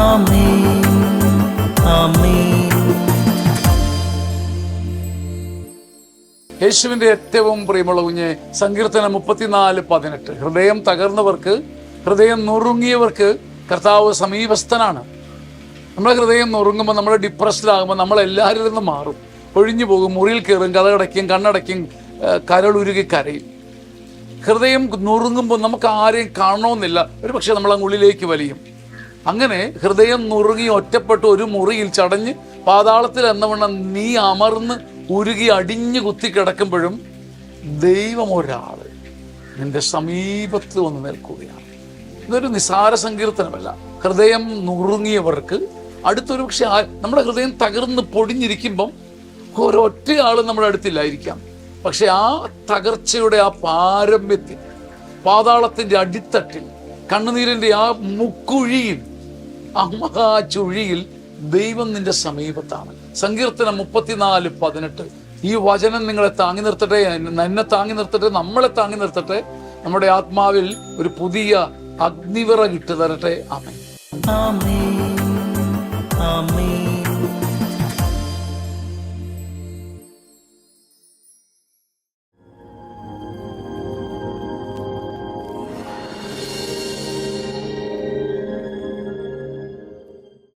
ആമേൻ ആമേൻ. യേശുവിന്റെ ഏറ്റവും പ്രിയമുള്ള കുഞ്ഞെ, സങ്കീർത്തനം 34:18. ഹൃദയം തകർന്നവർക്ക്, ഹൃദയം നുറുങ്ങിയവർക്ക് കർത്താവ് സമീപസ്ഥനാണ്. നമ്മുടെ ഹൃദയം നുറുങ്ങുമ്പോൾ, നമ്മൾ ഡിപ്രസ്ഡാകുമ്പോൾ നമ്മൾ എല്ലാവരിൽ നിന്നും മാറും, ഒഴിഞ്ഞു പോകും, മുറിയിൽ കയറും, കഥകടയ്ക്കും, കണ്ണടയ്ക്കും, കരളുരുകി കരയും. ഹൃദയം നുറുങ്ങുമ്പോൾ നമുക്ക് ആരെയും കാണണമെന്നില്ല, ഒരു പക്ഷേ നമ്മൾ ഉള്ളിലേക്ക് വലിയും. അങ്ങനെ ഹൃദയം നുറുങ്ങി ഒറ്റപ്പെട്ട് ഒരു മുറിയിൽ ചടഞ്ഞ് പാതാളത്തിൽ എന്നവണ്ണം നീ അമർന്ന് ഉരുകി അടിഞ്ഞു കുത്തി കിടക്കുമ്പോഴും ദൈവം ഒരാൾ നിന്റെ സമീപത്ത് വന്ന് നിൽക്കുകയാണ്. ഇതൊരു നിസാര സങ്കീർത്തനമല്ല. ഹൃദയം നുറുങ്ങിയവർക്ക്, അടുത്തൊരു പക്ഷെ നമ്മുടെ ഹൃദയം തകർന്ന് പൊടിഞ്ഞിരിക്കുമ്പം ഒരൊറ്റയാളും നമ്മുടെ അടുത്തില്ലായിരിക്കാം. പക്ഷെ ആ തകർച്ചയുടെ ആ പാരമ്യത്തിൽ, പാതാളത്തിൻ്റെ അടിത്തട്ടിൽ, കണ്ണുനീരിൻ്റെ ആ മുക്കുഴിയിൽ, ആ മഹാചുഴിയിൽ ദൈവം നിന്റെ സമീപത്താണ്. സങ്കീർത്തനം 34:18. ഈ വചനം നിങ്ങളെ താങ്ങി നിർത്തട്ടെ, എന്നെ താങ്ങി നിർത്തട്ടെ, നമ്മളെ താങ്ങി നിർത്തട്ടെ. നമ്മുടെ ആത്മാവിൽ ഒരു പുതിയ അഗ്നിവിറകിട്ട് തരട്ടെ. ആമേൻ ആമേൻ ആമേൻ.